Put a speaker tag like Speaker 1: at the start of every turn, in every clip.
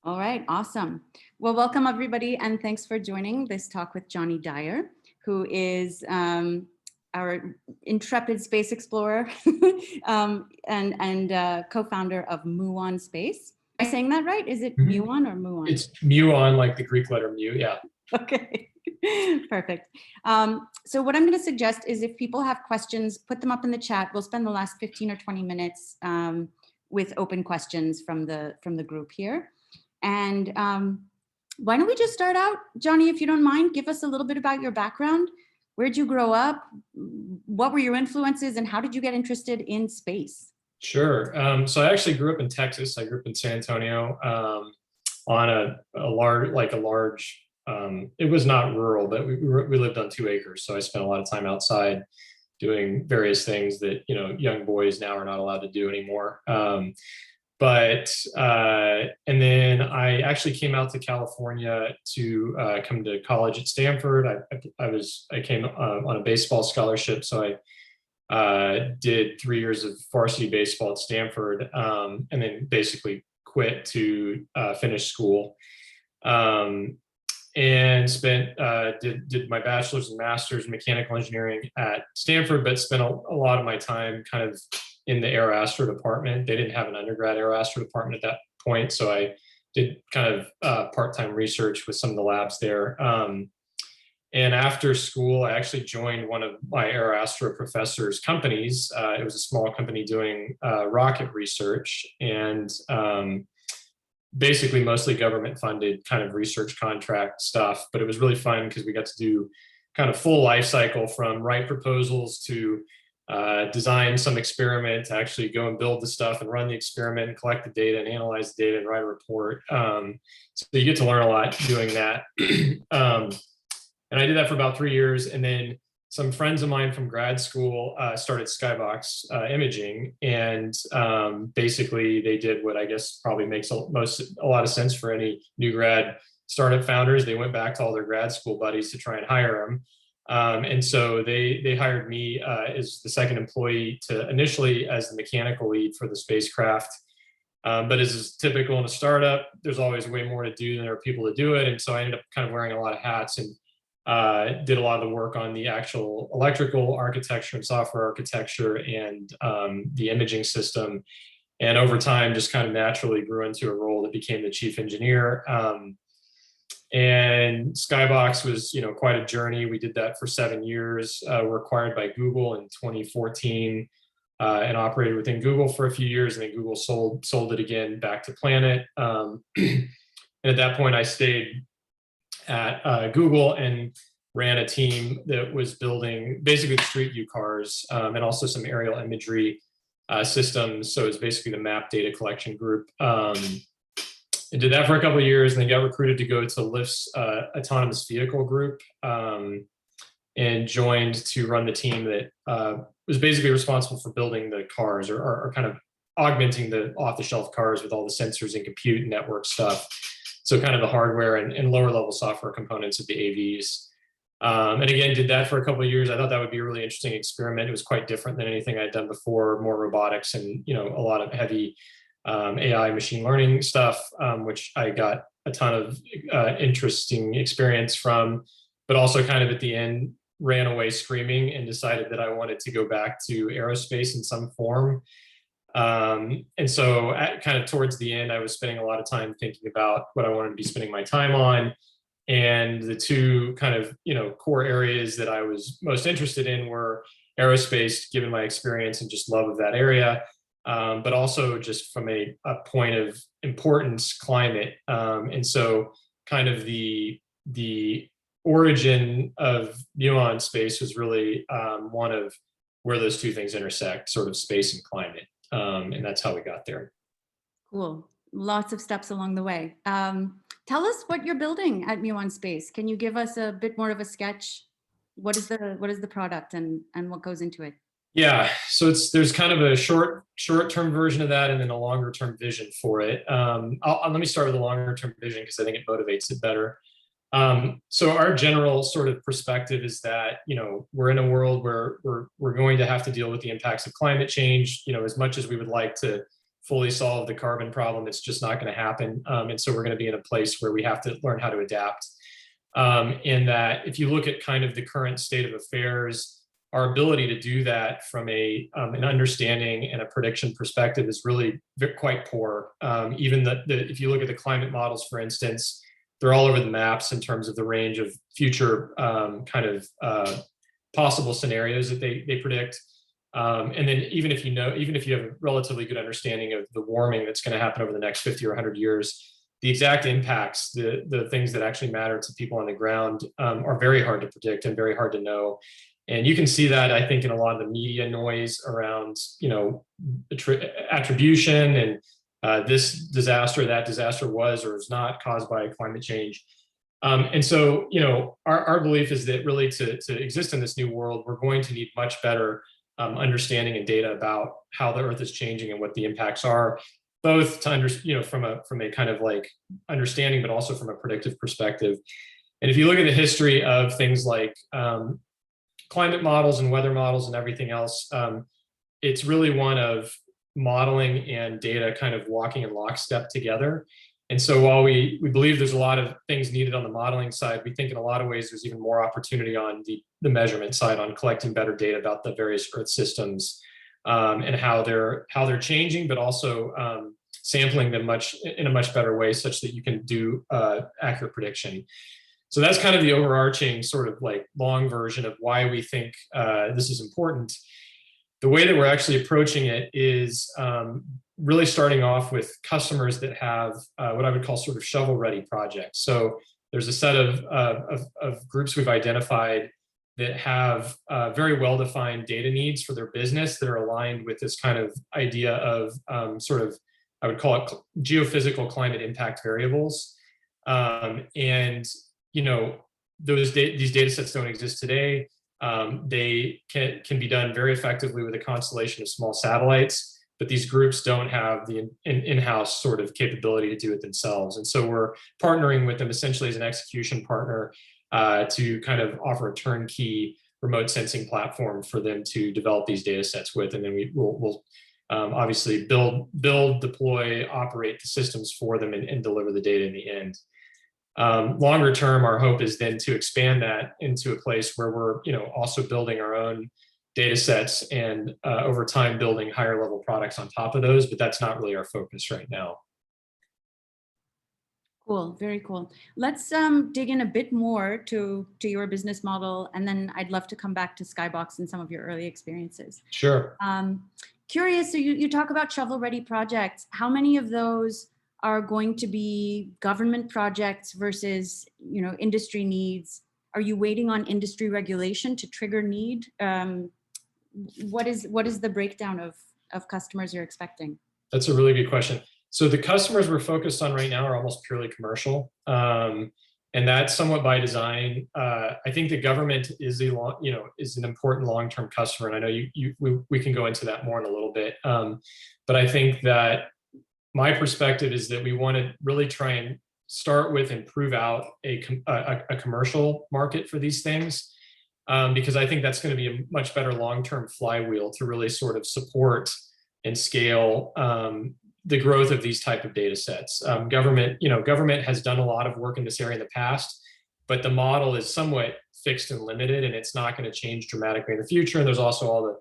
Speaker 1: All right, awesome. Well, welcome everybody, and thanks for joining this talk with Jonny Dyer, who is our intrepid space explorer and co-founder of Muon Space. Am I saying that right? Is it Muon or Muon?
Speaker 2: It's Muon, like the Greek letter mu, yeah.
Speaker 1: Okay, perfect. So what I'm going to suggest is if people have questions, put them up in the chat. We'll spend the last 15 or 20 minutes with open questions from the group here. And why don't we just start out, Jonny, if you don't mind, give us a little bit about your background. Where'd you grow up? What were your influences and how did you get interested in space?
Speaker 2: Sure. So I actually grew up in Texas. I grew up in San Antonio on a large, it was not rural, but we lived on 2 acres. So I spent a lot of time outside doing various things that, young boys now are not allowed to do anymore. And then I actually came out to California to come to college at Stanford. I came on a baseball scholarship, so I did 3 years of varsity baseball at Stanford, and then basically quit to finish school, and did my bachelor's and master's in mechanical engineering at Stanford, but spent a lot of my time kind of in the AeroAstro department. They didn't have an undergrad AeroAstro department at that point, so I did kind of part-time research with some of the labs there. And after school, I actually joined one of my AeroAstro professors' companies. It was a small company doing rocket research and basically mostly government-funded kind of research contract stuff. But it was really fun because we got to do kind of full life cycle from write proposals to design some experiment to actually go and build the stuff and run the experiment and collect the data and analyze the data and write a report. So you get to learn a lot doing that. And I did that for about 3 years. And then some friends of mine from grad school started Skybox Imaging. And basically they did what I guess probably makes a lot of sense for any new grad startup founders. They went back to all their grad school buddies to try and hire them. And so they hired me as the second employee initially as the mechanical lead for the spacecraft. But as is typical in a startup, there's always way more to do than there are people to do it. And so I ended up kind of wearing a lot of hats and did a lot of the work on the actual electrical architecture and software architecture and the imaging system. And over time, just kind of naturally grew into a role that became the chief engineer. And Skybox was, quite a journey. We did that for 7 years. We're acquired by Google in 2014 and operated within Google for a few years. And then Google sold it again back to Planet. And at that point, I stayed at Google and ran a team that was building basically the street view cars and also some aerial imagery systems. So it's basically the map data collection group. I did that for a couple of years and then got recruited to go to Lyft's autonomous vehicle group and joined to run the team that was basically responsible for building the cars or kind of augmenting the off-the-shelf cars with all the sensors and compute and network stuff. So kind of the hardware and lower level software components of the AVs. And again, did that for a couple of years. I thought that would be a really interesting experiment. It was quite different than anything I'd done before, more robotics and, a lot of heavy AI machine learning stuff, which I got a ton of interesting experience from, but also kind of at the end ran away screaming and decided that I wanted to go back to aerospace in some form. And so kind of towards the end, I was spending a lot of time thinking about what I wanted to be spending my time on. And the two kind of, core areas that I was most interested in were aerospace, given my experience and just love of that area. But also just from a point of importance, climate. And so kind of the origin of Muon Space was really one of where those two things intersect, sort of space and climate. And that's how we got there.
Speaker 1: Cool. Lots of steps along the way. Tell us what you're building at Muon Space. Can you give us a bit more of a sketch? What is the product and what goes into it?
Speaker 2: Yeah, so there's kind of a short-term version of that and then a longer-term vision for it. Let me start with the longer-term vision because I think it motivates it better. So our general sort of perspective is that, we're in a world where we're going to have to deal with the impacts of climate change, as much as we would like to fully solve the carbon problem. It's just not going to happen. And so we're going to be in a place where we have to learn how to adapt. And that if you look at kind of the current state of affairs, our ability to do that from an understanding and a prediction perspective is really quite poor. Even if you look at the climate models, for instance, they're all over the maps in terms of the range of future possible scenarios that they predict. And then even if you have a relatively good understanding of the warming that's going to happen over the next 50 or 100 years, the exact impacts, the things that actually matter to people on the ground are very hard to predict and very hard to know. And you can see that, I think, in a lot of the media noise around, attribution and this disaster, that disaster was or is not caused by climate change. And so, our belief is that really to exist in this new world, we're going to need much better understanding and data about how the Earth is changing and what the impacts are, both to from a kind of like understanding, but also from a predictive perspective. And if you look at the history of things like climate models and weather models and everything else, it's really one of modeling and data kind of walking in lockstep together. And so while we believe there's a lot of things needed on the modeling side, we think in a lot of ways there's even more opportunity on the measurement side, on collecting better data about the various Earth systems and how they're changing, but also sampling them in a much better way such that you can do accurate prediction. So that's kind of the overarching sort of like long version of why we think this is important. The way that we're actually approaching it is really starting off with customers that have what I would call sort of shovel-ready projects. So there's a set of groups we've identified that have very well-defined data needs for their business that are aligned with this kind of idea of sort of, I would call it geophysical climate impact variables. And these data sets don't exist today. They can be done very effectively with a constellation of small satellites, but these groups don't have the in-house sort of capability to do it themselves. And so we're partnering with them essentially as an execution partner to kind of offer a turnkey remote sensing platform for them to develop these data sets with. And then we'll obviously build, deploy, operate the systems for them and deliver the data in the end. Longer term, our hope is then to expand that into a place where we're, also building our own data sets and over time building higher level products on top of those, but that's not really our focus right now.
Speaker 1: Cool, very cool. Let's dig in a bit more to your business model, and then I'd love to come back to Skybox and some of your early experiences.
Speaker 2: Sure.
Speaker 1: Curious, so you talk about shovel-ready projects. How many of those are going to be government projects versus, industry needs? Are you waiting on industry regulation to trigger need? What is the breakdown of customers you're expecting?
Speaker 2: That's a really good question. So the customers we're focused on right now are almost purely commercial, and that's somewhat by design. I think the government is an important long-term customer, and I know we can go into that more in a little bit. But I think that my perspective is that we want to really try and start with and prove out a commercial market for these things, because I think that's going to be a much better long-term flywheel to really sort of support and scale the growth of these type of data sets. Government has done a lot of work in this area in the past, but the model is somewhat fixed and limited, and it's not going to change dramatically in the future. And there's also all the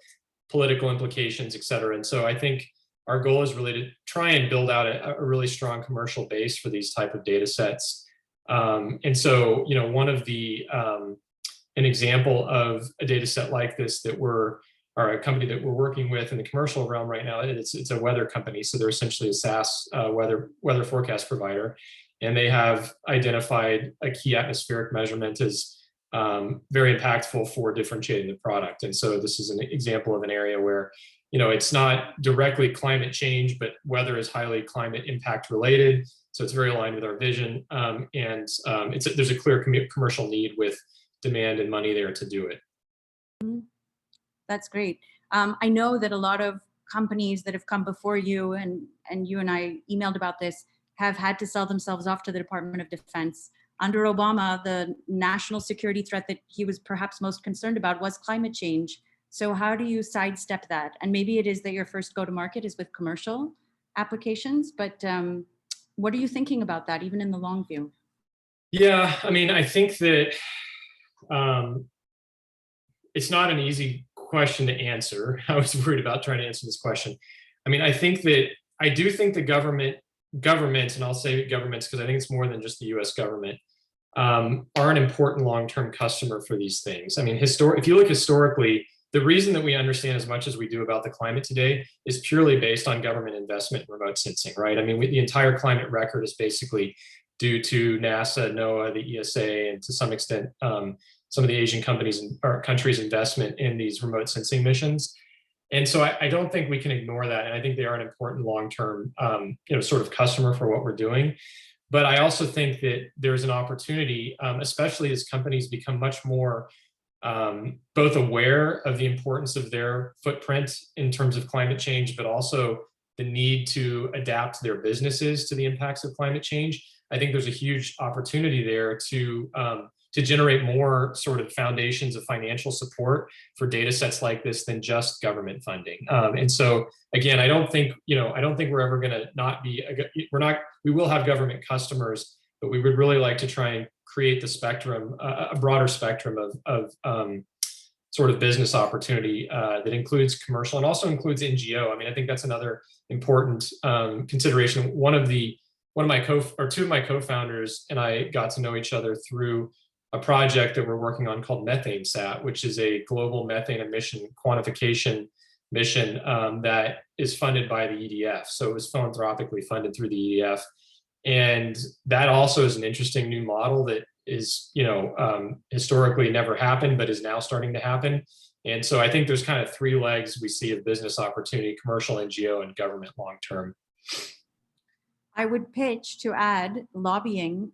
Speaker 2: political implications, et cetera. And so I think our goal is really to try and build out a really strong commercial base for these type of data sets. And so, one of the, an example of a data set like this or a company that we're working with in the commercial realm right now, it's a weather company. So they're essentially a SaaS weather forecast provider. And they have identified a key atmospheric measurement as very impactful for differentiating the product. And so this is an example of an area where it's not directly climate change, but weather is highly climate impact related. So it's very aligned with our vision. And there's a clear commercial need with demand and money there to do it.
Speaker 1: That's great. I know that a lot of companies that have come before you, and you and I emailed about this, have had to sell themselves off to the Department of Defense. Under Obama, the national security threat that he was perhaps most concerned about was climate change. So how do you sidestep that? And maybe it is that your first go-to-market is with commercial, applications, but what are you thinking about that, even in the long view?
Speaker 2: Yeah, I mean, I think that it's not an easy question to answer. I was worried about trying to answer this question. I mean, I do think the governments, and I'll say governments because I think it's more than just the US government, are an important long-term customer for these things. I mean, if you look historically, the reason that we understand as much as we do about the climate today is purely based on government investment in remote sensing, right? I mean, the entire climate record is basically due to NASA, NOAA, the ESA, and to some extent, some of the Asian companies or countries' investment in these remote sensing missions. And so I don't think we can ignore that. And I think they are an important long-term, sort of customer for what we're doing. But I also think that there's an opportunity, especially as companies become much more both aware of the importance of their footprint in terms of climate change, but also the need to adapt their businesses to the impacts of climate change. I think there's a huge opportunity there to generate more sort of foundations of financial support for data sets like this than just government funding. And so again, I don't think we're ever going to not be, we will have government customers, but we would really like to try and create the spectrum, a broader spectrum of sort of business opportunity that includes commercial and also includes NGO. I mean, I think that's another important consideration. Two of my co-founders and I got to know each other through a project that we're working on called MethaneSat, which is a global methane emission quantification mission that is funded by the EDF. So it was philanthropically funded through the EDF. And that also is an interesting new model that is, historically never happened, but is now starting to happen. And so I think there's kind of three legs we see of business opportunity: commercial, NGO, and government long-term.
Speaker 1: I would pitch to add lobbying.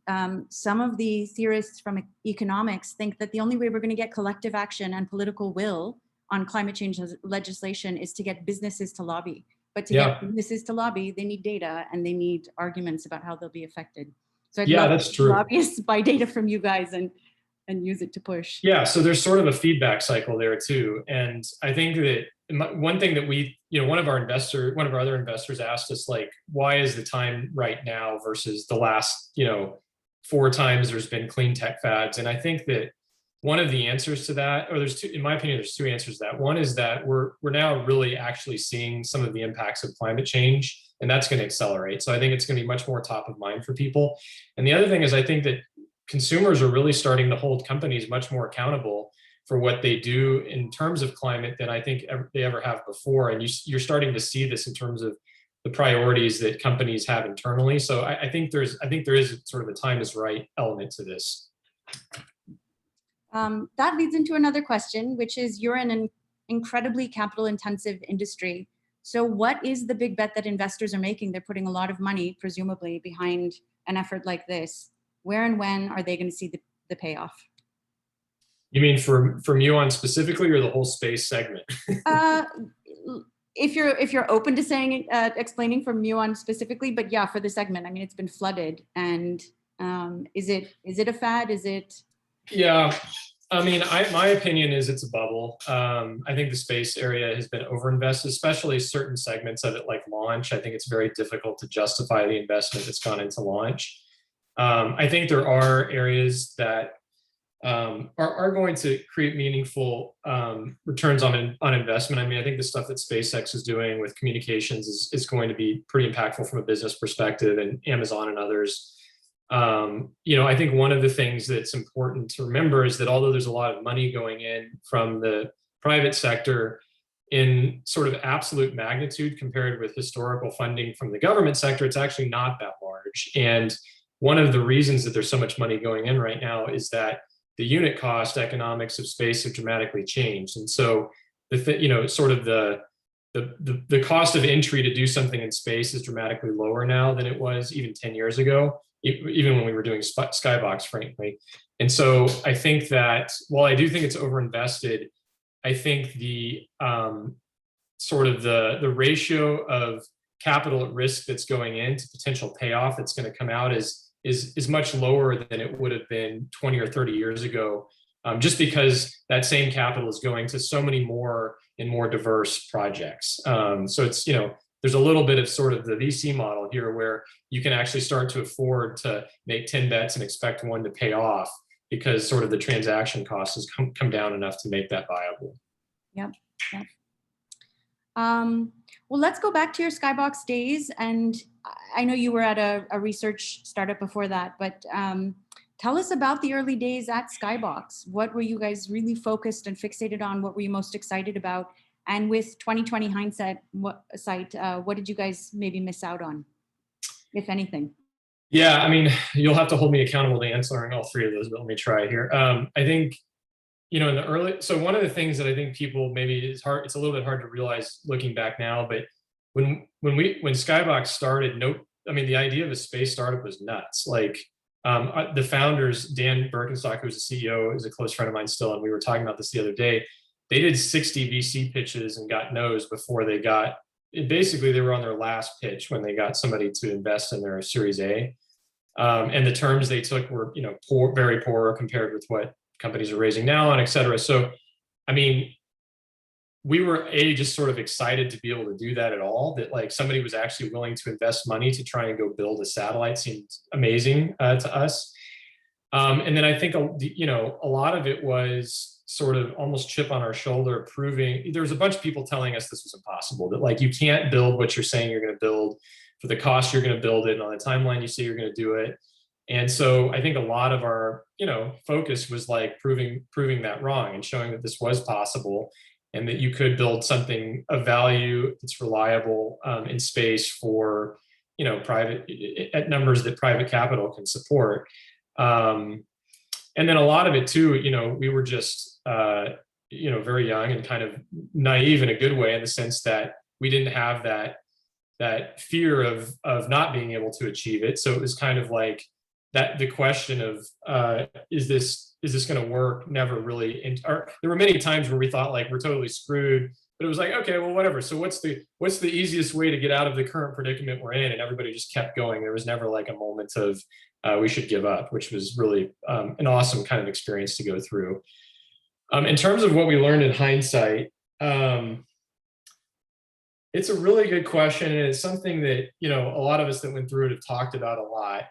Speaker 1: Some of the theorists from economics think that the only way we're going to get collective action and political will on climate change legislation is to get businesses to lobby. But to get businesses to lobby, they need data and they need arguments about how they'll be affected. So I'd love
Speaker 2: that's true.
Speaker 1: Lobbyists buy data from you guys and use it to push.
Speaker 2: Yeah, so there's sort of a feedback cycle there too. And I think that one thing that one of our other investors asked us, like, why is the time right now versus the last, 4 times there's been clean tech fads? And I think that one of the answers to that, or in my opinion, there's 2 answers to that. One is that we're now really actually seeing some of the impacts of climate change, and that's going to accelerate. So I think it's going to be much more top of mind for people. And the other thing is I think that consumers are really starting to hold companies much more accountable for what they do in terms of climate than I think they ever have before. And you're starting to see this in terms of the priorities that companies have internally. So I think there is sort of a time is right element to this.
Speaker 1: That leads into another question, which is, you're in an incredibly capital intensive industry. So what is the big bet that investors are making? They're putting a lot of money, presumably, behind an effort like this. Where and when are they going to see the payoff?
Speaker 2: You mean for Muon specifically, or the whole space segment?
Speaker 1: If you're open to saying explaining for Muon specifically, but yeah, for the segment. I mean, it's been flooded, and is it a fad? Is it?
Speaker 2: Yeah, I mean, my opinion is it's a bubble. I think the space area has been overinvested, especially certain segments of it, like launch. I think it's very difficult to justify the investment that's gone into launch. I think there are areas that are going to create meaningful returns on investment. I mean, I think the stuff that SpaceX is doing with communications is going to be pretty impactful from a business perspective, and Amazon and others. I think one of the things that's important to remember is that although there's a lot of money going in from the private sector, in sort of absolute magnitude compared with historical funding from the government sector, it's actually not that large. And one of the reasons that there's so much money going in right now is that the unit cost economics of space have dramatically changed. And so the cost of entry to do something in space is dramatically lower now than it was even 10 years ago, even when we were doing Skybox, frankly. And so I think that while I do think it's overinvested, I think the the ratio of capital at risk that's going into potential payoff that's going to come out is much lower than it would have been 20 or 30 years ago, just because that same capital is going to so many more and more diverse projects. So it's, there's a little bit of sort of the VC model here where you can actually start to afford to make 10 bets and expect one to pay off because sort of the transaction cost has come down enough to make that viable.
Speaker 1: Yep. Yep. Well, let's go back to your Skybox days. And I know you were at a research startup before that, but tell us about the early days at Skybox. What were you guys really focused and fixated on? What were you most excited about? And with 2020 hindsight, what did you guys maybe miss out on, if anything?
Speaker 2: Yeah, I mean, you'll have to hold me accountable to answering all three of those, but let me try here. I think, in the early, so one of the things that I think people maybe it's a little bit hard to realize looking back now, but when Skybox started, the idea of a space startup was nuts. Like the founders, Dan Birkenstock, who's the CEO, is a close friend of mine still, and we were talking about this the other day. They did 60 VC pitches and got no's before they got, basically they were on their last pitch when they got somebody to invest in their Series A. And the terms they took were, poor, very poor compared with what companies are raising now, and et cetera. So, I mean, we were just sort of excited to be able to do that at all, that like somebody was actually willing to invest money to try and go build a satellite seemed amazing to us. And then I think, a lot of it was sort of almost chip on our shoulder, proving there was a bunch of people telling us this was impossible, that like you can't build what you're saying you're going to build for the cost you're going to build it and on the timeline you say you're going to do it. And so I think a lot of our, focus was like proving that wrong and showing that this was possible and that you could build something of value that's reliable in space for, private at numbers that private capital can support. And then a lot of it too, we were just, very young and kind of naive in a good way, in the sense that we didn't have that fear of not being able to achieve it. So it was kind of like that the question of is this going to work never really, or there were many times where we thought like we're totally screwed, but it was like, okay, well, whatever. So what's the easiest way to get out of the current predicament we're in? And everybody just kept going. There was never like a moment of we should give up, which was really an awesome kind of experience to go through. In terms of what we learned in hindsight, it's a really good question. And it's something that, a lot of us that went through it have talked about a lot.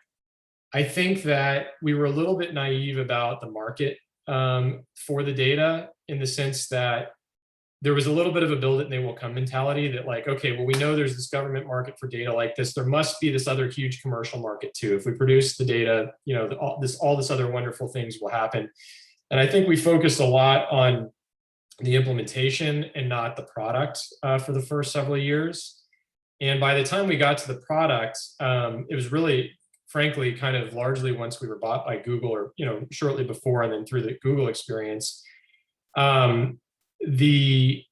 Speaker 2: I think that we were a little bit naive about the market for the data, in the sense that there was a little bit of a build it and they will come mentality, that like, okay, well, we know there's this government market for data like this. There must be this other huge commercial market too. If we produce the data, all this other wonderful things will happen. And I think we focused a lot on the implementation and not the product for the first several years. And by the time we got to the product, it was really, frankly, kind of largely once we were bought by Google, or shortly before, and then through the Google experience, we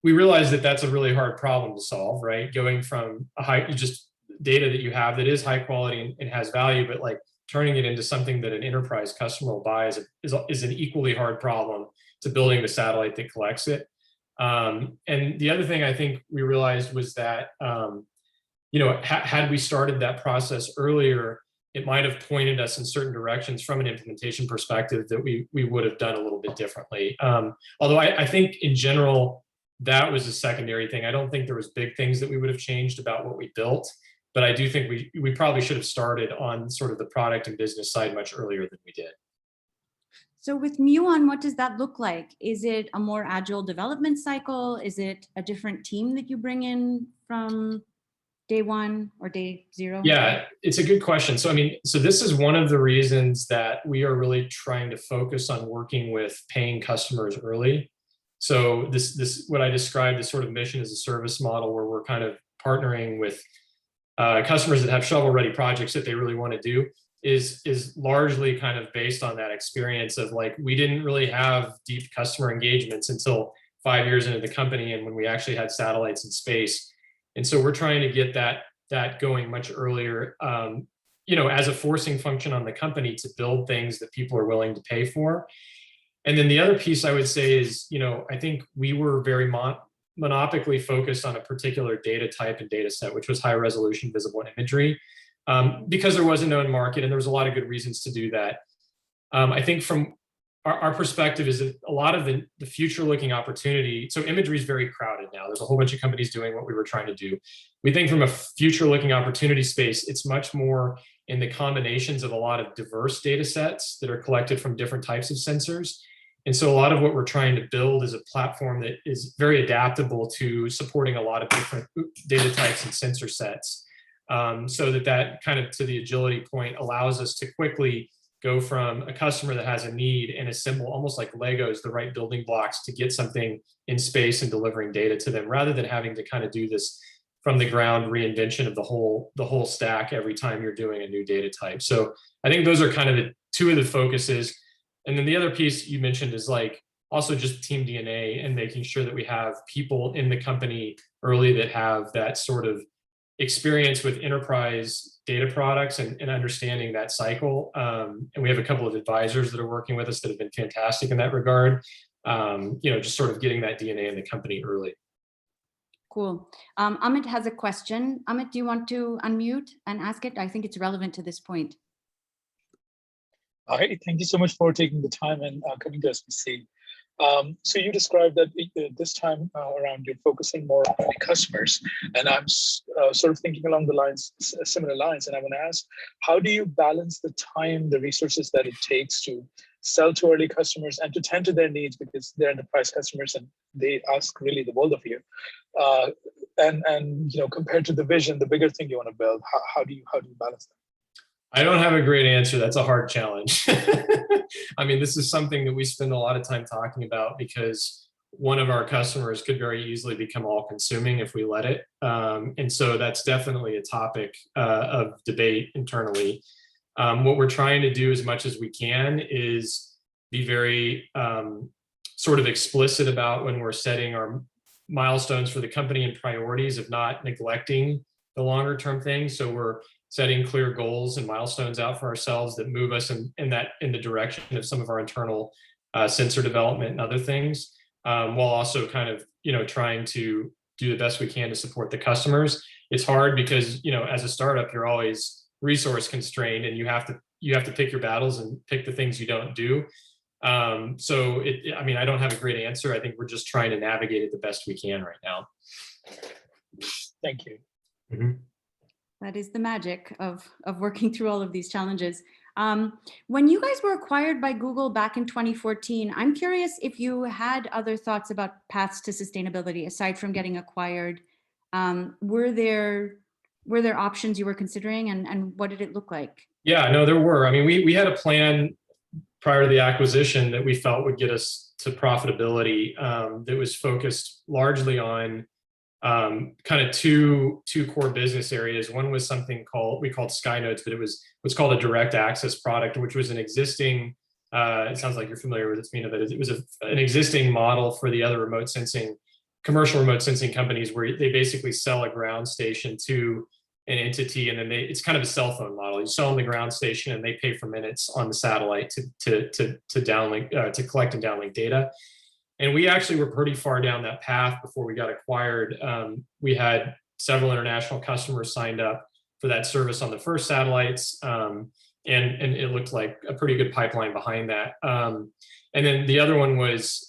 Speaker 2: realized that that's a really hard problem to solve, right? Going from just data that you have that is high quality and has value, but like turning it into something that an enterprise customer will buy is an equally hard problem to building the satellite that collects it. And the other thing I think we realized was that, had we started that process earlier, it might have pointed us in certain directions from an implementation perspective that we would have done a little bit differently. Although I think in general, that was a secondary thing. I don't think there was big things that we would have changed about what we built, but I do think we probably should have started on sort of the product and business side much earlier than we did.
Speaker 1: So with Muon, what does that look like? Is it a more agile development cycle? Is it a different team that you bring in from day one or day zero?
Speaker 2: Yeah, it's a good question. So, so this is one of the reasons that we are really trying to focus on working with paying customers early. So this what I described as sort of mission as a service model, where we're kind of partnering with customers that have shovel-ready projects that they really want to do, is largely kind of based on that experience of like, we didn't really have deep customer engagements until 5 years into the company, and when we actually had satellites in space. And so we're trying to get that going much earlier, as a forcing function on the company to build things that people are willing to pay for. And then the other piece I would say is, I think we were very monopically focused on a particular data type and data set, which was high resolution visible imagery, because there was a known market and there was a lot of good reasons to do that. I think from our perspective is that a lot of the future looking opportunity, so imagery is very crowded. now. There's a whole bunch of companies doing what we were trying to do. We think from a future-looking opportunity space, it's much more in the combinations of a lot of diverse data sets that are collected from different types of sensors. And so a lot of what we're trying to build is a platform that is very adaptable to supporting a lot of different data types and sensor sets. So that kind of, to the agility point, allows us to quickly go from a customer that has a need and assemble almost like Legos, the right building blocks to get something in space and delivering data to them, rather than having to kind of do this from the ground reinvention of the whole stack every time you're doing a new data type. So I think those are kind of the two of the focuses. And then the other piece you mentioned is like also just team DNA and making sure that we have people in the company early that have that sort of experience with enterprise data products and understanding that cycle. And we have a couple of advisors that are working with us that have been fantastic in that regard. Just sort of getting that DNA in the company early.
Speaker 1: Cool. Amit has a question. Amit, do you want to unmute and ask it? I think it's relevant to this point.
Speaker 3: Hi, thank you so much for taking the time and coming to SPC. So you described that this time around you're focusing more on the customers, and I'm sort of thinking along the lines, similar lines, and I want to ask, how do you balance the time, the resources that it takes to sell to early customers and to tend to their needs, because they're enterprise customers and they ask really the world of you, and compared to the vision, the bigger thing you want to build, how do you balance that?
Speaker 2: I don't have a great answer. That's a hard challenge. I mean, this is something that we spend a lot of time talking about because one of our customers could very easily become all-consuming if we let it. And so that's definitely a topic of debate internally. What we're trying to do as much as we can is be very sort of explicit about when we're setting our milestones for the company and priorities of not neglecting the longer term things. So we're setting clear goals and milestones out for ourselves that move us in the direction of some of our internal sensor development and other things, while also kind of trying to do the best we can to support the customers. It's hard because as a startup you're always resource constrained and you have to pick your battles and pick the things you don't do. I don't have a great answer. I think we're just trying to navigate it the best we can right now.
Speaker 3: Thank you.
Speaker 2: Mm-hmm.
Speaker 1: That is the magic of working through all of these challenges. When you guys were acquired by Google back in 2014, I'm curious if you had other thoughts about paths to sustainability aside from getting acquired. Were there options you were considering, and what did it look like?
Speaker 2: Yeah, no, there were. I mean, we had a plan prior to the acquisition that we felt would get us to profitability, that was focused largely on kind of two core business areas. One was something we called SkyNodes, but it was what's called a direct access product, which was an existing, it sounds like you're familiar with it, Temina, but it was an existing model for the other commercial remote sensing companies, where they basically sell a ground station to an entity, and then it's kind of a cell phone model. You sell them the ground station and they pay for minutes on the satellite to downlink, to collect and downlink data. And we actually were pretty far down that path before we got acquired. We had several international customers signed up for that service on the first satellites, and it looked like a pretty good pipeline behind that. And then the other one was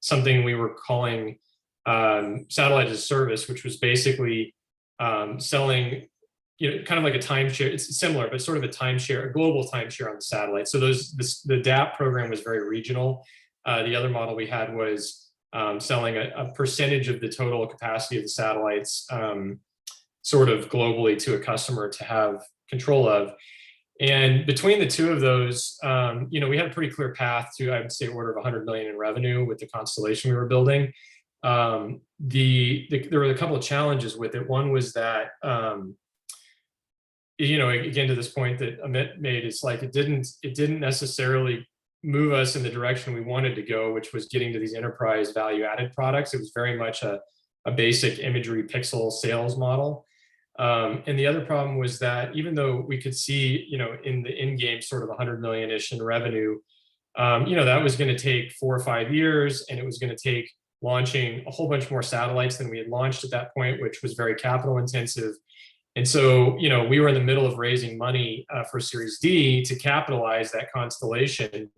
Speaker 2: something we were calling satellite as a service, which was basically selling, kind of like a timeshare. It's similar, but sort of a global timeshare on the satellite. So the DAP program was very regional. The other model we had was selling a percentage of the total capacity of the satellites sort of globally to a customer to have control of. And between the two of those, we had a pretty clear path to, I would say, order of 100 million in revenue with the constellation we were building. There were a couple of challenges with it. One was that, again, to this point that Amit made, it's like it didn't necessarily move us in the direction we wanted to go, which was getting to these enterprise value-added products. It was very much a basic imagery pixel sales model. And the other problem was that even though we could see, in the in-game sort of 100 million-ish in revenue, that was going to take 4 or 5 years, and it was going to take launching a whole bunch more satellites than we had launched at that point, which was very capital intensive. And so, we were in the middle of raising money for Series D to capitalize that constellation.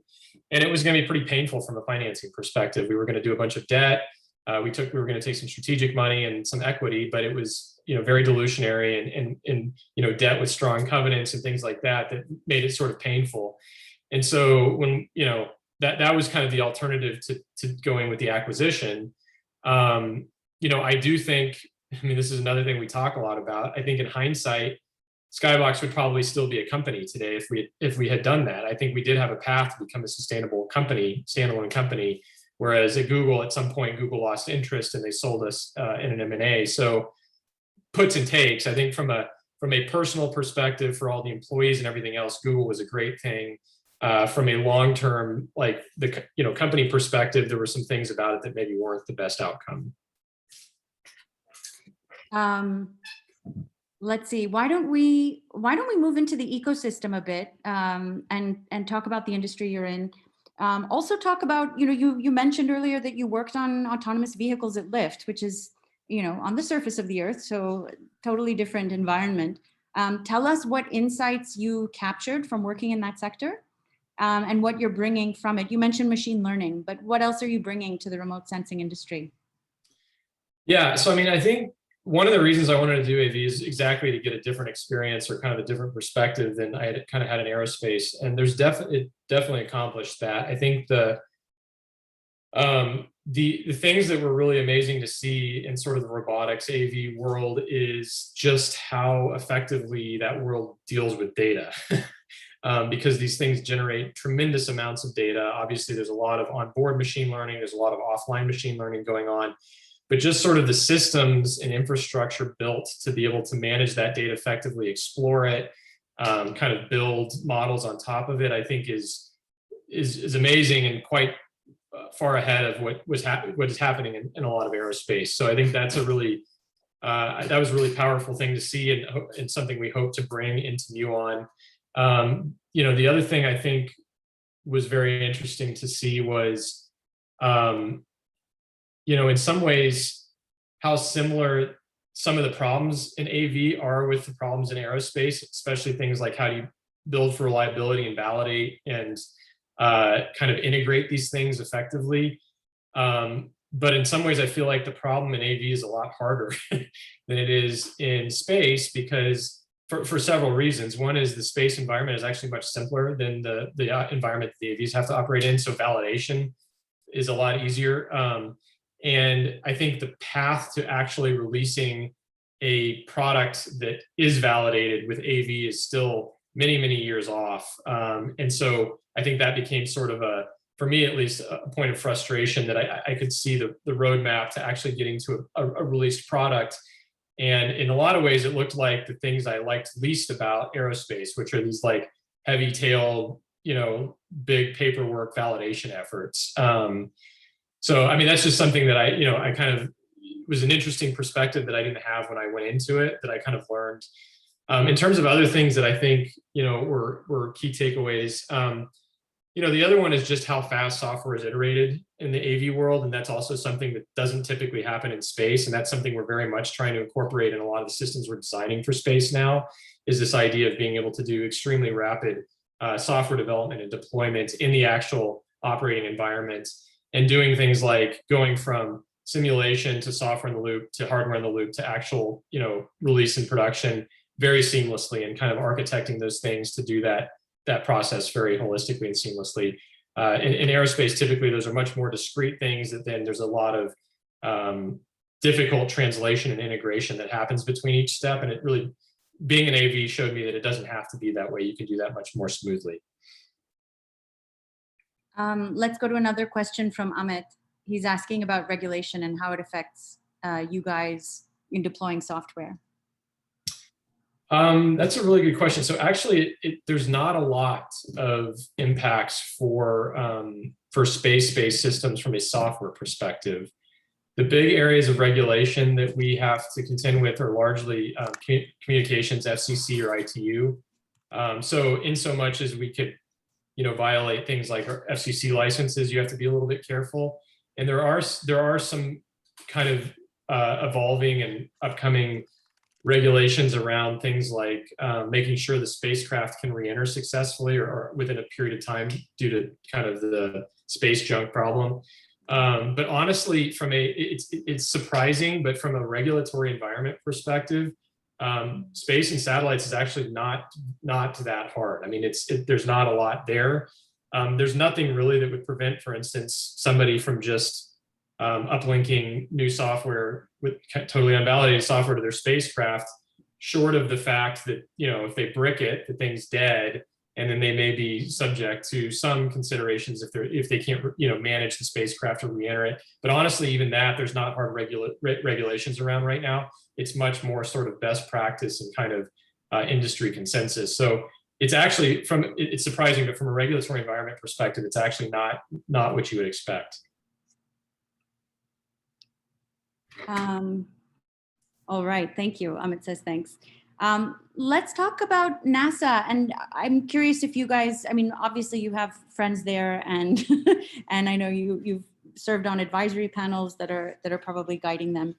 Speaker 2: And it was going to be pretty painful from a financing perspective. We were going to do a bunch of debt. We were going to take some strategic money and some equity, but it was, very dilutionary and debt with strong covenants and things like that made it sort of painful. And so when, that was kind of the alternative to going with the acquisition. I do think, this is another thing we talk a lot about. I think in hindsight, Skybox would probably still be a company today if we had done that. I think we did have a path to become a sustainable company, standalone company. Whereas at Google, at some point, Google lost interest and they sold us in an M&A. So puts and takes. I think from a personal perspective for all the employees and everything else, Google was a great thing. From a long-term, like the company perspective, there were some things about it that maybe weren't the best outcome.
Speaker 1: Let's see. Why don't we move into the ecosystem a bit and talk about the industry you're in? Also talk about, you mentioned earlier that you worked on autonomous vehicles at Lyft, which is, on the surface of the earth, so totally different environment. Tell us what insights you captured from working in that sector and what you're bringing from it. You mentioned machine learning, but what else are you bringing to the remote sensing industry? Yeah,
Speaker 2: so I think one of the reasons I wanted to do AV is exactly to get a different experience or kind of a different perspective than I had kind of had in aerospace. And there's definitely accomplished that. I think the things that were really amazing to see in sort of the robotics AV world is just how effectively that world deals with data. Because these things generate tremendous amounts of data. Obviously, there's a lot of onboard machine learning. There's a lot of offline machine learning going on. But just sort of the systems and infrastructure built to be able to manage that data effectively, explore it, kind of build models on top of it, I think is amazing and quite far ahead of what is happening in a lot of aerospace. So I think that's that was a really powerful thing to see and something we hope to bring into Muon. The other thing I think was very interesting to see was, in some ways, how similar some of the problems in AV are with the problems in aerospace, especially things like how do you build for reliability and validate and kind of integrate these things effectively. But in some ways, I feel like the problem in AV is a lot harder than it is in space because for several reasons. One is the space environment is actually much simpler than the environment that the AVs have to operate in. So validation is a lot easier. And I think the path to actually releasing a product that is validated with AV is still many, many years off. And so I think that became sort of for me at least, a point of frustration that I could see the roadmap to actually getting to a released product. And in a lot of ways, it looked like the things I liked least about aerospace, which are these like heavy tail, big paperwork validation efforts. So, that's just something that I kind of was an interesting perspective that I didn't have when I went into it, that I kind of learned. In terms of other things that I think, were key takeaways, the other one is just how fast software is iterated in the AV world. And that's also something that doesn't typically happen in space. And that's something we're very much trying to incorporate in a lot of the systems we're designing for space now, is this idea of being able to do extremely rapid software development and deployment in the actual operating environment. And doing things like going from simulation to software in the loop to hardware in the loop to actual, release and production very seamlessly, and kind of architecting those things to do that process very holistically and seamlessly. In aerospace, typically those are much more discrete things that then there's a lot of difficult translation and integration that happens between each step. And it really, being an AV showed me that it doesn't have to be that way. You can do that much more smoothly.
Speaker 1: Let's go to another question from Amit. He's asking about regulation and how it affects you guys in deploying software.
Speaker 2: That's a really good question. So actually, there's not a lot of impacts for space-based systems from a software perspective. The big areas of regulation that we have to contend with are largely communications, FCC or ITU. So in so much as we could violate things like our FCC licenses, you have to be a little bit careful. And there are some kind of evolving and upcoming regulations around things like making sure the spacecraft can re-enter successfully or within a period of time due to kind of the space junk problem. But honestly, it's surprising, but from a regulatory environment perspective, space and satellites is actually not that hard. I mean, there's not a lot there. There's nothing really that would prevent, for instance, somebody from just uplinking new software with totally unvalidated software to their spacecraft, short of the fact that, if they brick it, the thing's dead, and then they may be subject to some considerations if they can't manage the spacecraft or re-enter it. But honestly, even that, there's not hard regulations around right now. It's much more sort of best practice and kind of industry consensus. So it's actually it's surprising, but from a regulatory environment perspective, it's actually not what you would expect.
Speaker 1: All right, thank you. Amit says thanks. Let's talk about NASA, and I'm curious if you guys, I mean, obviously you have friends there, and and I know you've served on advisory panels that are probably guiding them.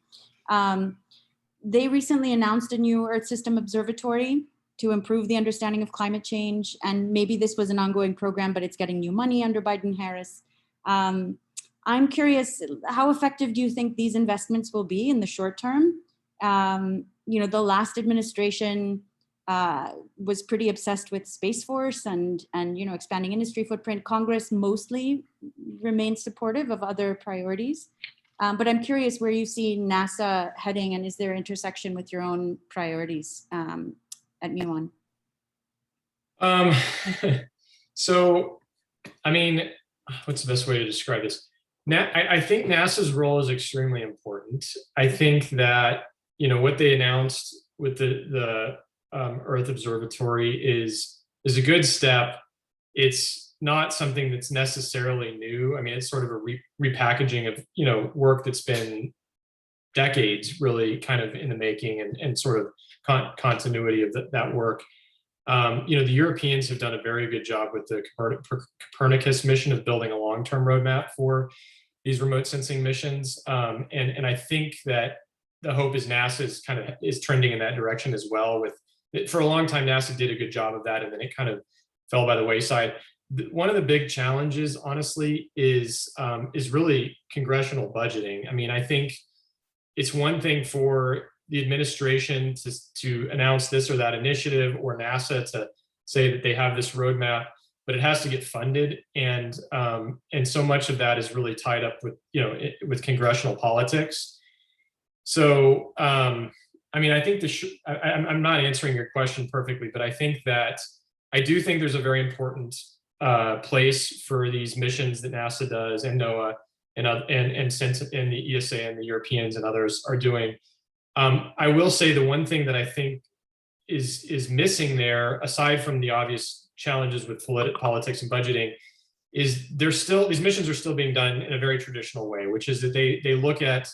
Speaker 1: They recently announced a new Earth System Observatory to improve the understanding of climate change, and maybe this was an ongoing program, but it's getting new money under Biden-Harris. I'm curious, how effective do you think these investments will be in the short term? The last administration was pretty obsessed with Space Force and expanding industry footprint. Congress mostly remains supportive of other priorities. But I'm curious where you see NASA heading, and is there intersection with your own priorities at Muon?
Speaker 2: So, I mean, what's the best way to describe this? I think NASA's role is extremely important. I think that what they announced with the Earth Observatory is a good step. It's not something that's necessarily new. I mean, it's sort of a repackaging of work that's been decades really kind of in the making, and sort of continuity of that work. The Europeans have done a very good job with the Copernicus mission of building a long-term roadmap for these remote sensing missions. And I think that the hope is NASA is trending in that direction as well. For a long time, NASA did a good job of that, and then it kind of fell by the wayside. One of the big challenges, honestly, is really congressional budgeting. I mean, I think it's one thing for the administration to announce this or that initiative, or NASA to say that they have this roadmap, but it has to get funded, and so much of that is really tied up with congressional politics. So, I mean, I think I'm not answering your question perfectly, but I do think there's a very important place for these missions that NASA does, and NOAA, and the ESA and the Europeans and others are doing. I will say the one thing that I think is missing there, aside from the obvious challenges with politics and budgeting, is these missions are still being done in a very traditional way, which is that they look at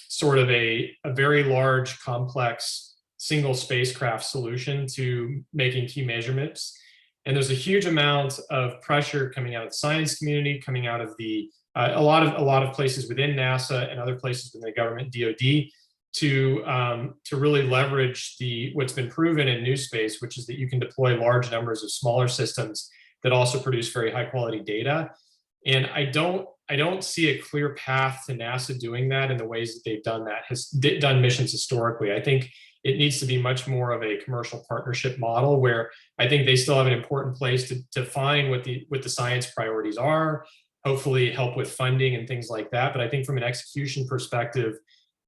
Speaker 2: sort of a very large, complex single spacecraft solution to making key measurements. And there's a huge amount of pressure coming out of the science community, coming out of a lot of places within NASA and other places within the government, DoD, to really leverage what's been proven in new space, which is that you can deploy large numbers of smaller systems that also produce very high quality data. And I don't see a clear path to NASA doing that in the ways that they've done missions historically. I think it needs to be much more of a commercial partnership model, where I think they still have an important place to define what the science priorities are, hopefully help with funding and things like that. But I think from an execution perspective,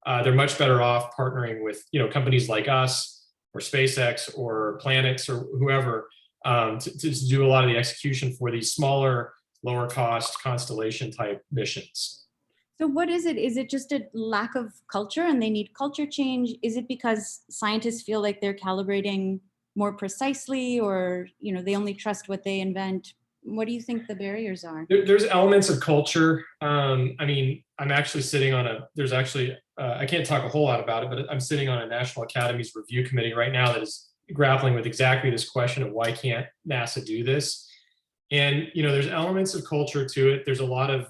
Speaker 2: they're much better off partnering with companies like us or SpaceX or Planets or whoever to do a lot of the execution for these smaller, lower cost constellation type missions.
Speaker 1: So what is it? Is it just a lack of culture and they need culture change? Is it because scientists feel like they're calibrating more precisely, or they only trust what they invent? What do you think the barriers are?
Speaker 2: There's elements of culture. I mean, I'm actually sitting on I can't talk a whole lot about it, but I'm sitting on a National Academy's review committee right now that is grappling with exactly this question of why can't NASA do this? And, there's elements of culture to it. There's a lot of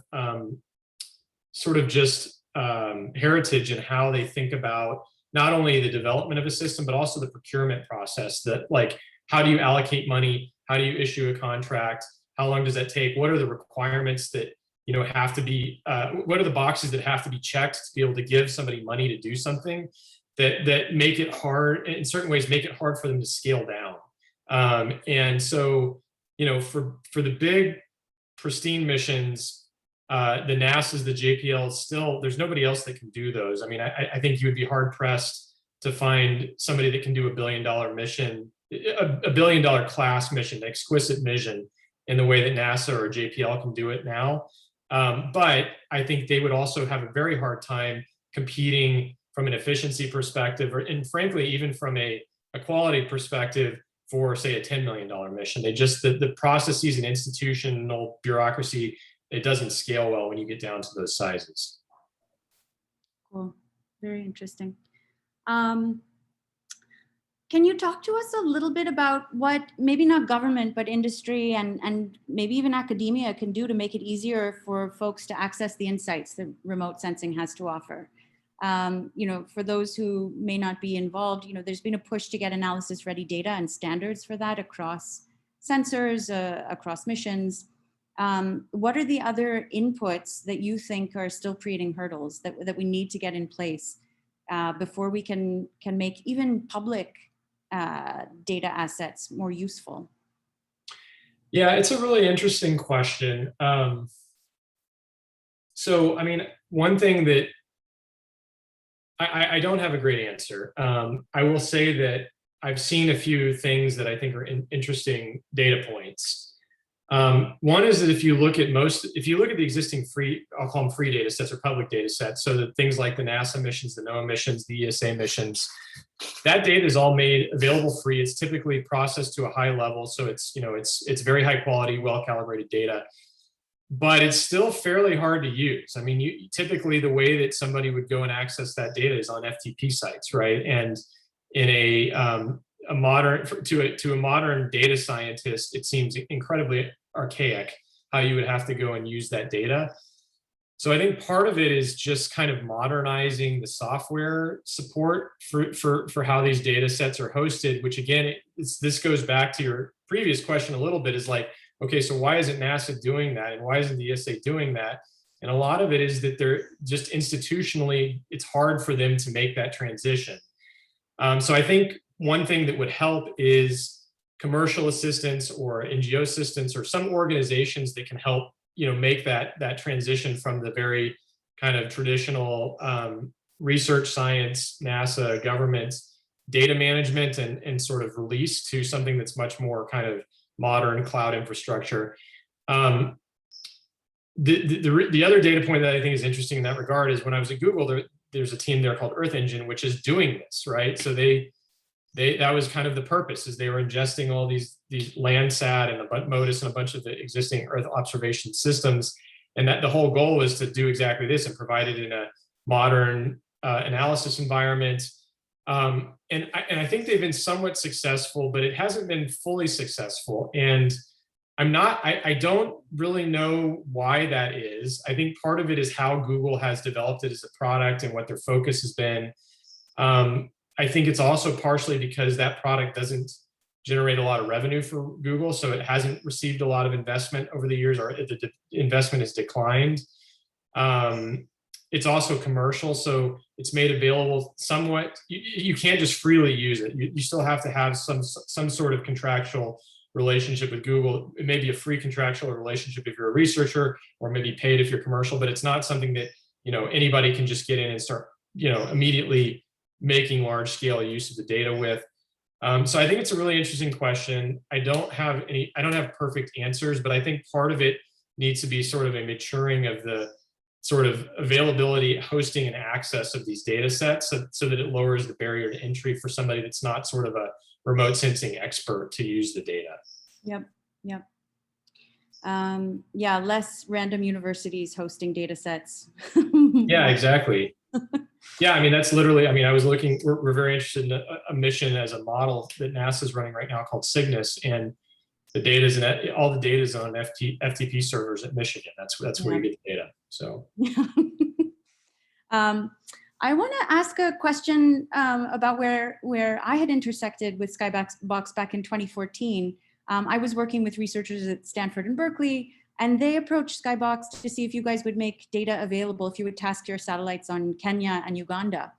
Speaker 2: sort of just heritage in how they think about not only the development of a system, but also the procurement process. That, like, how do you allocate money? How do you issue a contract? How long does that take? What are the requirements that have to be, what are the boxes that have to be checked to be able to give somebody money to do something that make it hard, in certain ways, make it hard for them to scale down. And so, for the big pristine missions, the NASA's, the JPLs, still, there's nobody else that can do those. I mean, I think you would be hard pressed to find somebody that can do $1 billion mission, a $1 billion class mission, an exquisite mission in the way that NASA or JPL can do it now. But I think they would also have a very hard time competing from an efficiency perspective, and frankly, even from a quality perspective for, say, a $10 million mission. They just, the processes and institutional bureaucracy, it doesn't scale well when you get down to those sizes.
Speaker 1: Cool, very interesting. Can you talk to us a little bit about what maybe not government, but industry and maybe even academia can do to make it easier for folks to access the insights that remote sensing has to offer? For those who may not be involved, there's been a push to get analysis ready data and standards for that across sensors, across missions. What are the other inputs that you think are still creating hurdles that we need to get in place before we can make even public data assets more useful?
Speaker 2: Yeah, it's a really interesting question. So, I mean, one thing that I don't have a great answer. I will say that I've seen a few things that I think are interesting data points. One is that if you look at the existing free, I'll call them free data sets or public data sets, so that things like the NASA missions, the NOAA missions, the ESA missions, that data is all made available free. It's typically processed to a high level, so it's very high quality, well-calibrated data, but it's still fairly hard to use. I mean, typically the way that somebody would go and access that data is on FTP sites, right? And in a modern data scientist, it seems incredibly archaic how you would have to go and use that data. So I think part of it is just kind of modernizing the software support for how these data sets are hosted, which again, this goes back to your previous question a little bit, is like, okay, so why isn't NASA doing that? And why isn't the ESA doing that? And a lot of it is that they're just institutionally, it's hard for them to make that transition. So I think one thing that would help is commercial assistance or NGO assistance or some organizations that can help, make that transition from the very kind of traditional research science, NASA, government data management and sort of release to something that's much more kind of modern cloud infrastructure. The other data point that I think is interesting in that regard is when I was at Google, there's a team there called Earth Engine, which is doing this, right? So that was kind of the purpose, is they were ingesting all these Landsat and MODIS and a bunch of the existing Earth observation systems, and that the whole goal was to do exactly this and provide it in a modern analysis environment. And I think they've been somewhat successful, but it hasn't been fully successful. And I don't really know why that is. I think part of it is how Google has developed it as a product and what their focus has been. I think it's also partially because that product doesn't generate a lot of revenue for Google, so it hasn't received a lot of investment over the years, or the investment has declined. It's also commercial, so it's made available somewhat. You can't just freely use it. You still have to have some sort of contractual relationship with Google. It may be a free contractual relationship if you're a researcher, or maybe paid if you're commercial, but it's not something that anybody can just get in and start immediately making large scale use of the data with. So I think it's a really interesting question. I don't have perfect answers, but I think part of it needs to be sort of a maturing of the sort of availability, hosting, and access of these data sets so that it lowers the barrier to entry for somebody that's not sort of a remote sensing expert to use the data.
Speaker 1: Yep. Yeah, less random universities hosting data sets.
Speaker 2: Yeah, exactly. Yeah, I mean, that's literally, I was looking, we're very interested in a mission as a model that NASA's running right now called Cygnus, and all the data is on FTP servers at Michigan. That's where you get the data. So.
Speaker 1: I want to ask a question about where I had intersected with Skybox back in 2014. I was working with researchers at Stanford and Berkeley And they approached Skybox to see if you guys would make data available, if you would task your satellites on Kenya and Uganda.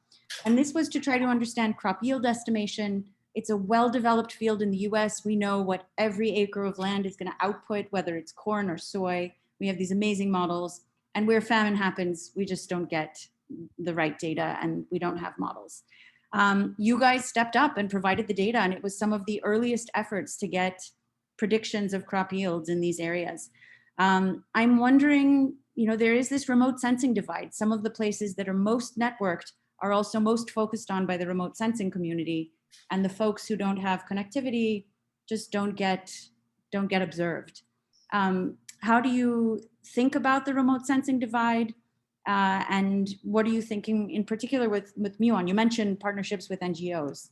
Speaker 1: And this was to try to understand crop yield estimation. It's a well-developed field in the US. We know what every acre of land is going to output, whether it's corn or soy. We have these amazing models. And where famine happens, we just don't get the right data and we don't have models. You guys stepped up and provided the data, and it was some of the earliest efforts to get predictions of crop yields in these areas. I'm wondering, there is this remote sensing divide. Some of the places that are most networked are also most focused on by the remote sensing community, and the folks who don't have connectivity just don't get observed. How do you think about the remote sensing divide? And what are you thinking in particular with Muon? You mentioned partnerships with NGOs.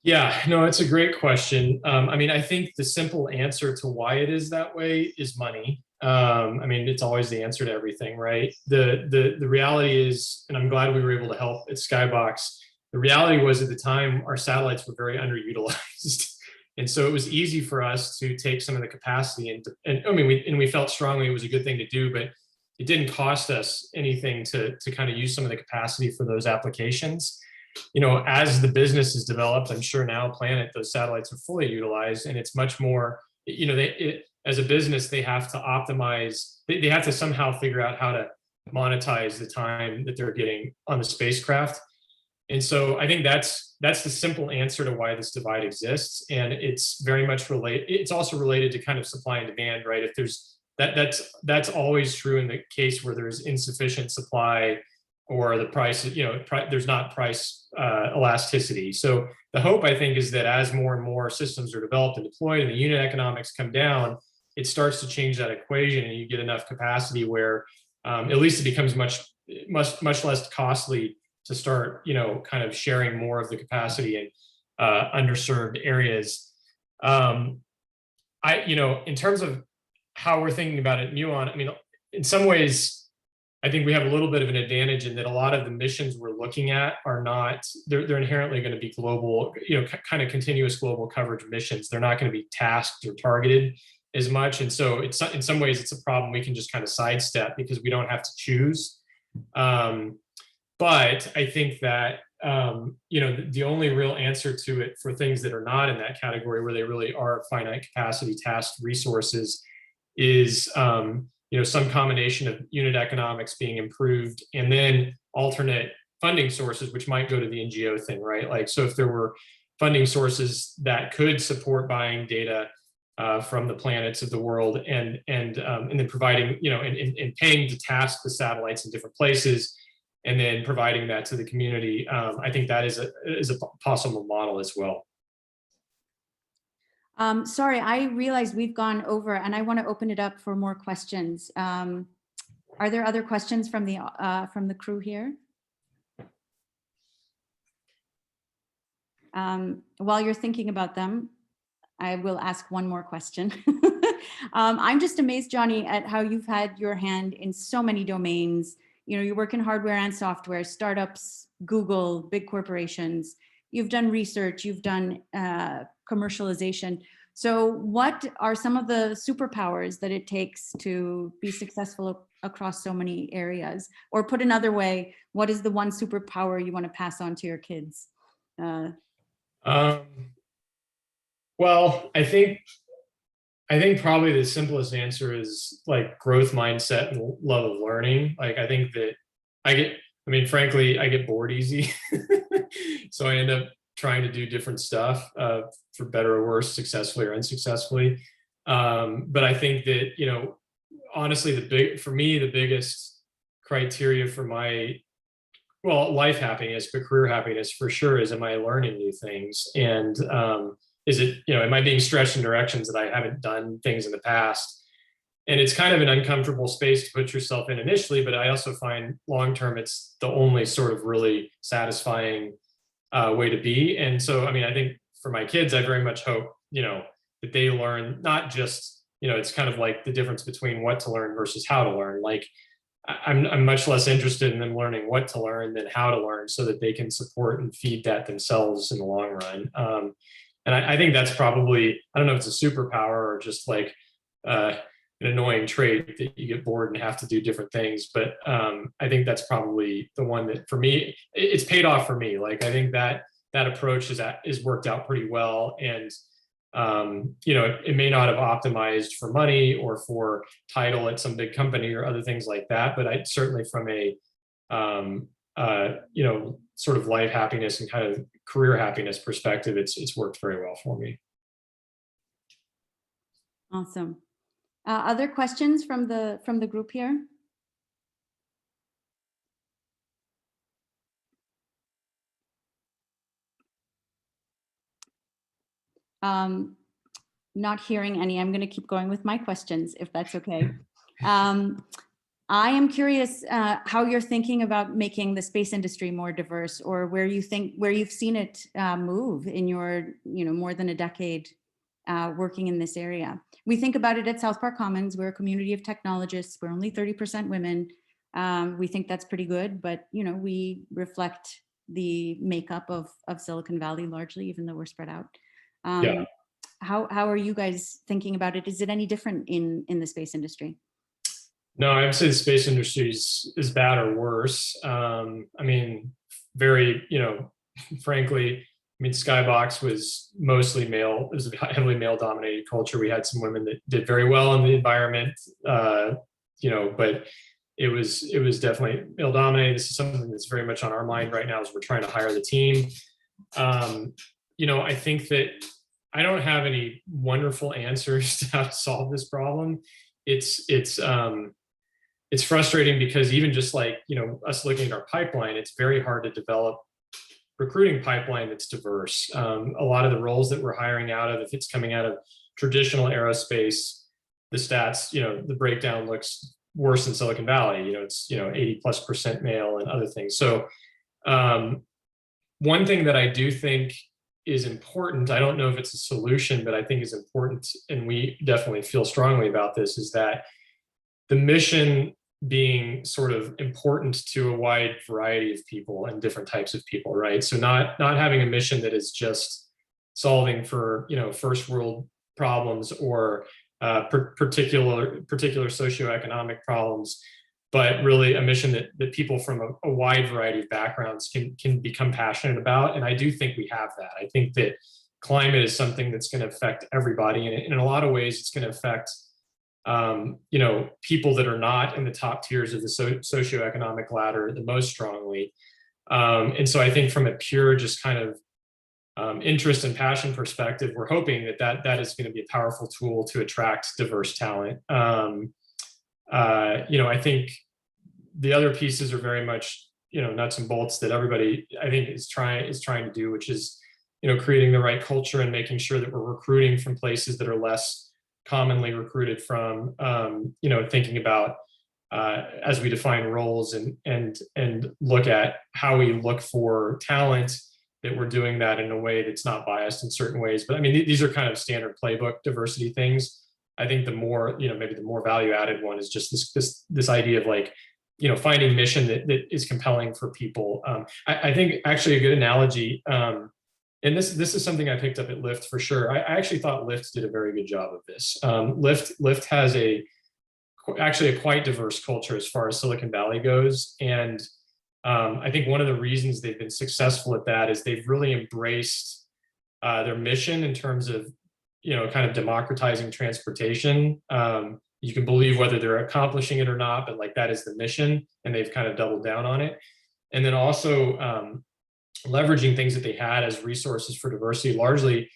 Speaker 2: Yeah, no, it's a great question. I think the simple answer to why it is that way is money. It's always the answer to everything, right? The reality is, and I'm glad we were able to help at Skybox, the reality was at the time our satellites were very underutilized. And so it was easy for us to take some of the capacity we felt strongly it was a good thing to do, but it didn't cost us anything to kind of use some of the capacity for those applications. As the business is developed, I'm sure now Planet, those satellites are fully utilized, and it's much more, as a business, they have to optimize, they have to somehow figure out how to monetize the time that they're getting on the spacecraft. And so I think that's the simple answer to why this divide exists. And it's very much related. It's also related to kind of supply and demand, right? If there's that's always true in the case where there's insufficient supply or the price, there's not price elasticity. So the hope, I think, is that as more and more systems are developed and deployed and the unit economics come down, it starts to change that equation and you get enough capacity where at least it becomes much less costly to start, kind of sharing more of the capacity in underserved areas. In terms of how we're thinking about it, Muon, in some ways, I think we have a little bit of an advantage in that a lot of the missions we're looking at are not, they're inherently going to be global, kind of continuous global coverage missions. They're not going to be tasked or targeted as much. And so it's, in some ways it's a problem we can just kind of sidestep because we don't have to choose. But I think that, the only real answer to it for things that are not in that category where they really are finite capacity tasked resources is, some combination of unit economics being improved and then alternate funding sources, which might go to the NGO thing, right? Like, so if there were funding sources that could support buying data from the planets of the world and then providing, and paying to task the satellites in different places, and then providing that to the community, I think that is a possible model as well.
Speaker 1: Sorry, I realize we've gone over and I want to open it up for more questions. Are there other questions from the crew here? While you're thinking about them, I will ask one more question. I'm just amazed, Jonny, at how you've had your hand in so many domains. You work in hardware and software, startups, Google, big corporations. You've done research, you've done commercialization. So what are some of the superpowers that it takes to be successful across so many areas? Or put another way, what is the one superpower you want to pass on to your kids?
Speaker 2: Well, I think probably the simplest answer is like growth mindset and love of learning. Like, I think that frankly, I get bored easy. So I end up trying to do different stuff for better or worse, successfully or unsuccessfully. But I think that, honestly, for me, the biggest criteria for my, life happiness, but career happiness for sure is, am I learning new things? And is it, am I being stretched in directions that I haven't done things in the past? And it's kind of an uncomfortable space to put yourself in initially, but I also find long-term, it's the only sort of really satisfying way to be. And so, I think for my kids, I very much hope, that they learn not just, it's kind of like the difference between what to learn versus how to learn. Like, I'm much less interested in them learning what to learn than how to learn so that they can support and feed that themselves in the long run. And I think that's probably, I don't know if it's a superpower or just like an annoying trait that you get bored and have to do different things. But I think that's probably the one that, for me, it's paid off for me. Like, I think that approach is worked out pretty well. And it may not have optimized for money or for title at some big company or other things like that, but I certainly, from a sort of life happiness and kind of career happiness perspective, it's worked very well for me.
Speaker 1: Awesome. Other questions from the group here? Not hearing any. I'm going to keep going with my questions, if that's okay. I am curious how you're thinking about making the space industry more diverse, or where you've seen it move in your, more than a decade working in this area. We think about it at South Park Commons. We're a community of technologists. We're only 30% women. We think that's pretty good, but we reflect the makeup of Silicon Valley largely, even though we're spread out.
Speaker 2: Yeah.
Speaker 1: How are you guys thinking about it? Is it any different in the space industry?
Speaker 2: No, I would say the space industry is bad or worse. I mean, very, frankly, Skybox was mostly male. It was a heavily male-dominated culture. We had some women that did very well in the environment, but it was definitely male-dominated. This is something that's very much on our mind right now as we're trying to hire the team. I think that I don't have any wonderful answers to how to solve this problem. It's frustrating because even just like, us looking at our pipeline, it's very hard to develop recruiting pipeline that's diverse. A lot of the roles that we're hiring out of, if it's coming out of traditional aerospace, the stats, the breakdown looks worse than Silicon Valley. It's 80+% male and other things. So one thing that I do think is important, I don't know if it's a solution, but I think is important, and we definitely feel strongly about this, is that the mission being sort of important to a wide variety of people and different types of people, right? So not having a mission that is just solving for, first world problems or particular socioeconomic problems, but really a mission that people from a wide variety of backgrounds can become passionate about. And I do think we have that. I think that climate is something that's going to affect everybody, and in a lot of ways it's going to affect people that are not in the top tiers of the socioeconomic ladder the most strongly. And so I think from a pure just kind of interest and passion perspective, we're hoping that is going to be a powerful tool to attract diverse talent. I think the other pieces are very much, nuts and bolts that everybody, I think, is trying to do, which is, creating the right culture and making sure that we're recruiting from places that are less commonly recruited from, thinking about as we define roles and look at how we look for talent, that we're doing that in a way that's not biased in certain ways. But these are kind of standard playbook diversity things. I think the more, maybe the more value added one is just this idea of like, finding mission that is compelling for people. I think actually a good analogy, and this is something I picked up at Lyft for sure. I actually thought Lyft did a very good job of this. Lyft has actually a quite diverse culture as far as Silicon Valley goes. And I think one of the reasons they've been successful at that is they've really embraced their mission in terms of, kind of democratizing transportation. You can believe whether they're accomplishing it or not, but like that is the mission, and they've kind of doubled down on it. And then also leveraging things that they had as resources for diversity, largely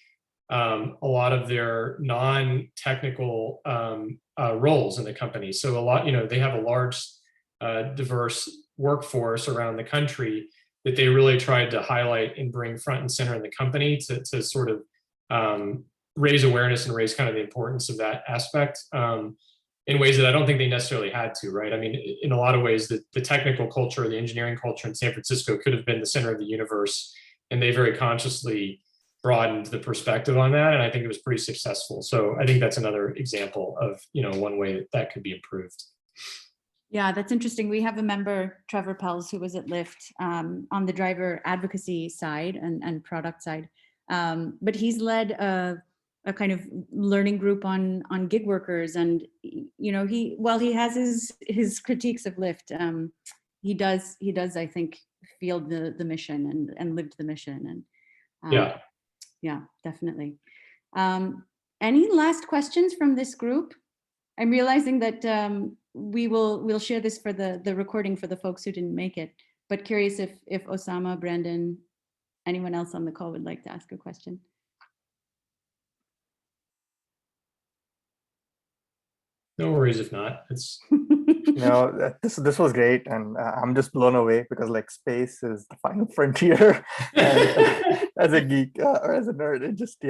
Speaker 2: a lot of their non-technical roles in the company. So a lot, they have a large diverse workforce around the country that they really tried to highlight and bring front and center in the company to sort of raise awareness and raise kind of the importance of that aspect in ways that I don't think they necessarily had to, right? In a lot of ways, the technical culture, the engineering culture in San Francisco could have been the center of the universe, and they very consciously broadened the perspective on that, and I think it was pretty successful. So I think that's another example of, one way that could be improved.
Speaker 1: Yeah, that's interesting. We have a member, Trevor Pels, who was at Lyft on the driver advocacy side and product side. But he's led a kind of learning group on gig workers, and while he has his critiques of Lyft, he does I think feel the mission and lived the mission, and yeah, definitely. Any last questions from this group? I'm realizing that we'll share this for the recording for the folks who didn't make it, but curious if Osama, Brandon, anyone else on the call would like to ask a question.
Speaker 2: No worries if not. It's
Speaker 4: No, this was great, and I'm just blown away because like space is the final frontier. And as a geek or as a nerd, it just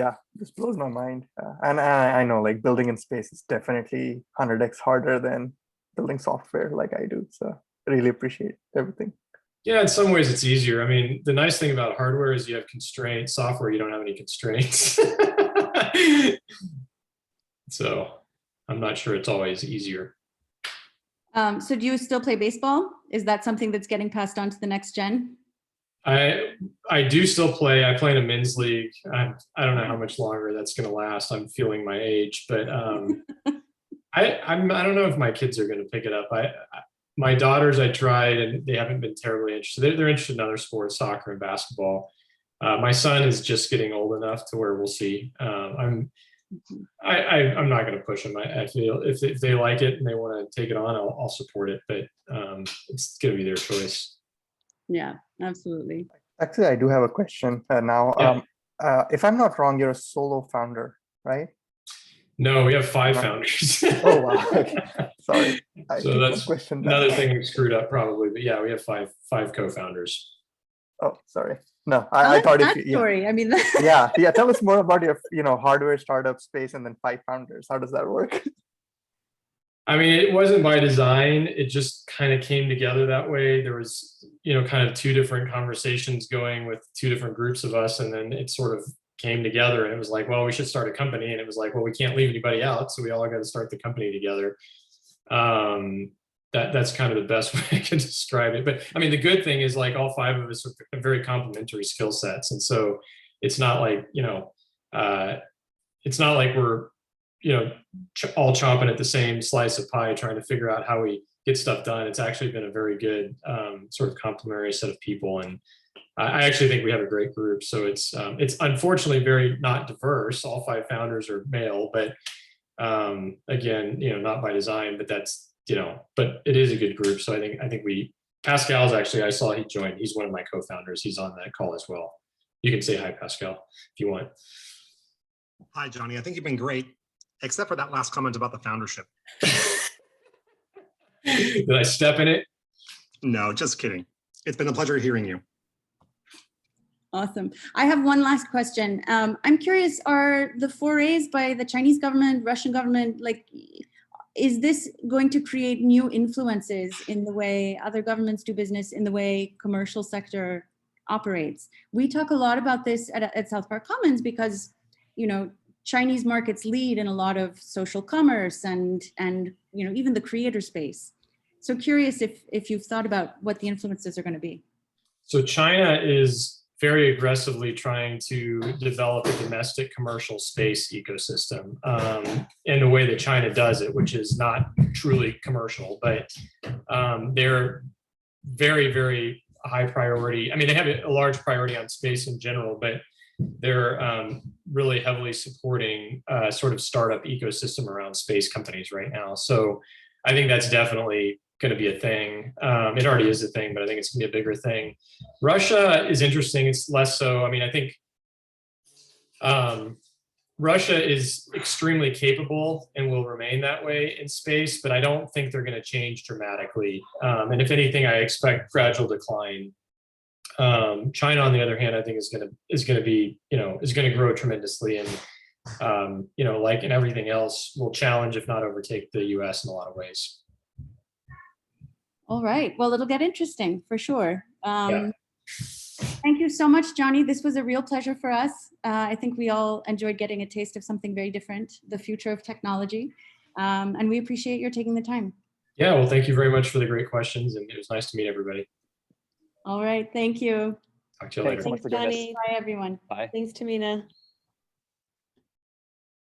Speaker 4: blows my mind. And I know like building in space is definitely 100x harder than building software like I do. So really appreciate everything.
Speaker 2: Yeah, in some ways it's easier. I mean, the nice thing about hardware is you have constraints. Software, you don't have any constraints. So I'm not sure it's always easier.
Speaker 1: So do you still play baseball? Is that something that's getting passed on to the next gen?
Speaker 2: I do still play. I play in a men's league. I don't know how much longer that's going to last. I'm feeling my age, but I don't know if my kids are going to pick it up. My daughters, I tried, and they haven't been terribly interested. They're interested in other sports, soccer and basketball. My son is just getting old enough to where we'll see. I'm not going to push them. I feel if they like it and they want to take it on, I'll support it. But it's going to be their choice.
Speaker 1: Yeah, absolutely.
Speaker 4: Actually, I do have a question now.
Speaker 2: Yeah.
Speaker 4: If I'm not wrong, you're a solo founder, right?
Speaker 2: No, we have 5 founders.
Speaker 4: Oh wow! Okay. Sorry.
Speaker 2: So that's another thing we screwed up probably. But yeah, we have five co-founders.
Speaker 4: Oh, sorry. No, I thought if
Speaker 1: story. I mean,
Speaker 4: yeah. Tell us more about your hardware startup space and then 5 founders. How does that work?
Speaker 2: I mean, it wasn't by design. It just kind of came together that way. There was, kind of 2 different conversations going with 2 different groups of us. And then it sort of came together and it was like, well, we should start a company. And it was like, well, we can't leave anybody out. So we all got to start the company together. That's kind of the best way I can describe it. But I mean, the good thing is like all 5 of us have very complementary skill sets. And so it's not like, it's not like we're, all chomping at the same slice of pie, trying to figure out how we get stuff done. It's actually been a very good sort of complementary set of people. And I actually think we have a great group. So it's unfortunately very not diverse. All 5 founders are male, but again, not by design, but that's, but it is a good group. So I think Pascal's actually, I saw he joined. He's one of my co-founders. He's on that call as well. You can say hi, Pascal, if you want.
Speaker 5: Hi, Johnny. I think you've been great, except for that last comment about the foundership.
Speaker 2: Did I step in it?
Speaker 5: No, just kidding. It's been a pleasure hearing you.
Speaker 1: Awesome. I have one last question. I'm curious, are the forays by the Chinese government, Russian government, is this going to create new influences in the way other governments do business, in the way commercial sector operates? We talk a lot about this at South Park Commons because, Chinese markets lead in a lot of social commerce and even the creator space. So curious if you've thought about what the influences are going to be.
Speaker 2: So China is very aggressively trying to develop a domestic commercial space ecosystem in the way that China does it, which is not truly commercial, but they're very, very high priority. I mean, they have a large priority on space in general, but they're really heavily supporting sort of startup ecosystem around space companies right now. So I think that's definitely going to be a thing. It already is a thing, but I think it's going to be a bigger thing. Russia is interesting. It's less so. I mean, I think Russia is extremely capable and will remain that way in space, but I don't think they're going to change dramatically. And if anything, I expect gradual decline. China, on the other hand, I think is going to grow tremendously, and like in everything else, will challenge, if not overtake, the U.S. in a lot of ways.
Speaker 1: All right. Well, it'll get interesting for sure. Thank you so much, Jonny. This was a real pleasure for us. I think we all enjoyed getting a taste of something very different, the future of technology. And we appreciate your taking the time.
Speaker 2: Yeah, well, thank you very much for the great questions, and it was nice to meet everybody.
Speaker 1: All right. Thank you.
Speaker 2: Talk to you later.
Speaker 4: Thanks so much for doing this.
Speaker 1: Bye, everyone.
Speaker 6: Bye.
Speaker 7: Thanks, Temina.